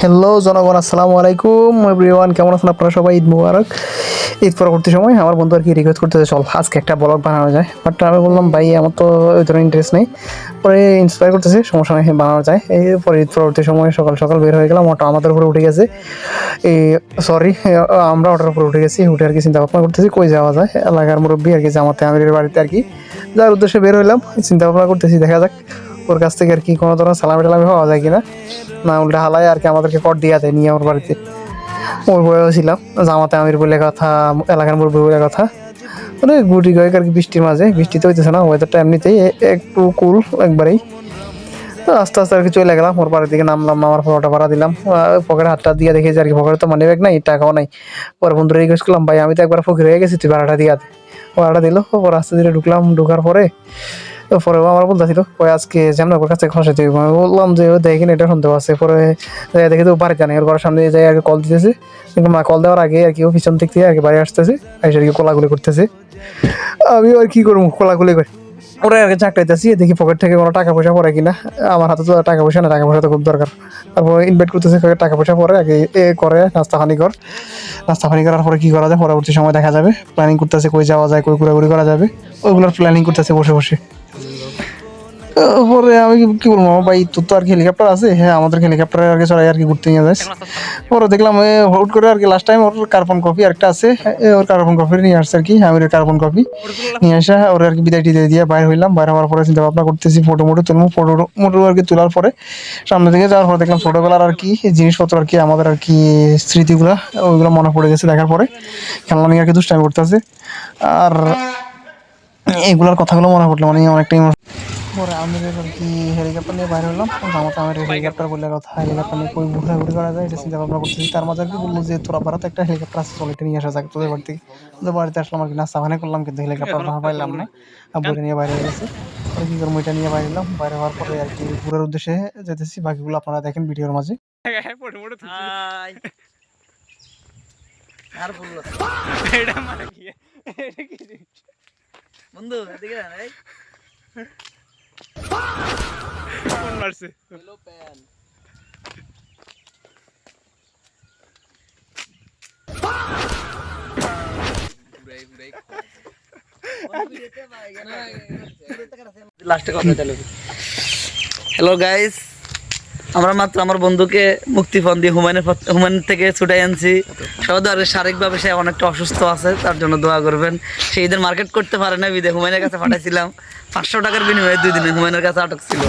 Hello জনগণ, আসসালামু আলাইকুম এভরিওয়ান, কেমন আছেন আপনারা সবাই? ঈদ মুবারক। ঈদ পরবর্তী সময় আমার বন্ধু আর কি রিকোয়েস্ট করতেছে চল আজকে একটা ব্লগ বানানো যায়, বাট আমি বললাম ভাই আমার তো ওই ধরনের ইন্টারেস্ট নেই। পরে ইন্সপায়ার করতেছে, সমস্যা নেই বানানো যায়। এই পরে ঈদ পরবর্তী সময় সকাল সকাল বের হয়ে গেলাম, ওটা আমাদের উপরে উঠে গেছে। এই সরি, আমরা ওটার উপরে উঠে গেছি। উঠে আর কি চিন্তা ভাবনা করতেছি কই যাওয়া যায়। এলাকার মুরব্বী আর কি জামাতে আমিরের বাড়িতে আর কি যার উদ্দেশ্যে বের হইলাম, চিন্তা ভাবনা করতেছি দেখা যাক ওর কাছ থেকে আর কি কোনো ধরনের সালামি টালামি পাওয়া যায় কিনা। না উল্টা হালায় আর কি আমাদেরকে কর দিয়া দেয় নিয়ে আমার বাড়িতে। ওই বয়েও ছিলাম, জামাতে আমির বলে কথা, এলাকার মুরব্বী বলে কথা। মানে গুটি কয়েক আর কি বৃষ্টির মাঝে, বৃষ্টি তো হইতেছে না, ওয়েদারটা এমনিতেই একটু কুল একবারেই। তো আস্তে আস্তে আর কি চলে গেলাম ওর বাড়ির দিকে, নামলাম, নামার পর ওটা ভাড়া দিলাম। পকেটে হাতটা দিয়ে দেখেছি আর কি পকেটে তো মানি ব্যাগ নাই, টাকাও নাই। পরে বন্ধুরা রিকোয়েস্ট করলাম ভাই আমি তো একবার ফকির হয়ে গেছি, তুই ভাড়াটা দিয়া দে। ভাড়াটা দিল। পরে আস্তে ধীরে ঢুকলাম, ঢুকার পরে পরেও আমার বলতেছিল ওই আজকে যেমন ওর কাছে খসাইতে হইব। আমি বললাম যে ও দেখেন এটা সন্দেহ আছে। পরে দেখি তো বাড়িতে জানে ওর ঘরের সামনে যাই আর কি কল দিতেছে, কিন্তু মা কল দেওয়ার আগে আর কি ও পিছন দিক থেকে আর কি বাড়ি আসতেছে, এসে আর কি কোলাগুলি করতেছে। আমিও আর কি করবো, কোলাগুলি করে ওরা আর কি চাকরাইতেছি, দেখি পকেট থেকে কোনো টাকা পয়সা পড়ে কিনা। আমার হাতে তো টাকা পয়সা না, টাকা পয়সা তো খুব দরকার। তারপর ইনভাইট করতেছে টাকা পয়সা পরে আগে এ করে নাস্তা পানি কর। নাস্তা পানি করার পরে কি করা যায় পরবর্তী সময় দেখা যাবে। প্ল্যানিং করতেছে কই যাওয়া যায়, কই ঘোরাঘুরি করা যাবে, ওইগুলোর প্ল্যানিং করতেছে বসে বসে। পরে আমি কি বলবো ভাই, তোর তো আর কি হেলিকপ্টার আছে, হ্যাঁ আমাদের হেলিকপ্টারে আর কি চড়াই আর কি ঘুরতে নিয়ে যাস। পরে দেখলাম হুট করে আর কি লাস্ট টাইম ওর কার্বন কপি আরেকটা আছে, ওর কার্বন কপি নিয়ে আসছে আর কি, আমির কার্বন কপি নিয়ে আসা। ওর আর কি বিদায় টিদায় দিয়ে বাইরে হইলাম। বাইরে হওয়ার পরে চিন্তা ভাবনা করতেছি ফটো মোটো তুলবো। ফটো মোটো আর কি তোলার পরে সামনে দিকে যাওয়ার পরে দেখলাম ছোটোবেলার আর কি জিনিসপত্র আর কি আমাদের আর কি স্মৃতিগুলা, ওইগুলো মনে পড়ে গেছে। দেখার পরে খেলনা নিয়ে আর কি দুষ্টামি করতেছে। আর এইগুলার কথাগুলো মনে পড়লো মানে অনেকটাই। পরে আমি আর কি হেলিকপ্টার নিয়ে বাইরে হলাম, জামাতে আমার হেলিকপ্টার বলে কথা, হেলিকপ্টার নিয়ে কই ঘোরাঘুরি করা যায় এটা চিন্তা ভাবনা করতেছি। তার মাঝে আর কি বললো যে তোরা ভাড়াতে একটা হেলিকপ্টার আছে, চল এটা নিয়ে আসা যাক তোদের বাড়ি থেকে। তোদের বাড়িতে আসলাম আর কি নাস্তা পানি করলাম, কিন্তু হেলিকপ্টার পাইলাম না। বইটা নিয়ে বাইরে হয়ে গেছে। পরে কি করবো, এটা নিয়ে বাইরে এলাম। বাইরে হওয়ার পরে আর কি ঘুরার উদ্দেশ্যে যেতেছি, বাকিগুলো আপনারা দেখেন ভিডিওর মাঝে। আর বললো এটা মানে কি এটা কি বন্ধু এদিকে আয় কোন মারছে হ্যালো প্যান লাস্টে কথা চলে। হ্যালো গাইস, আমরা মাত্র আমার বন্ধুকে মুক্তিপণ দিয়ে হুমায়ুন থেকে ছুটাই আনছি। সবাই শারীরিকভাবে সে অনেকটা অসুস্থ আছে, তার জন্য দোয়া করবেন। সে ঈদের মার্কেট করতে পারে না, বিদে হুমায়ুনের কাছে পাঠাইছিলাম 500 টাকার বিনিময়ে 2 দিনে হুমায়ুনের কাছে আটক ছিল।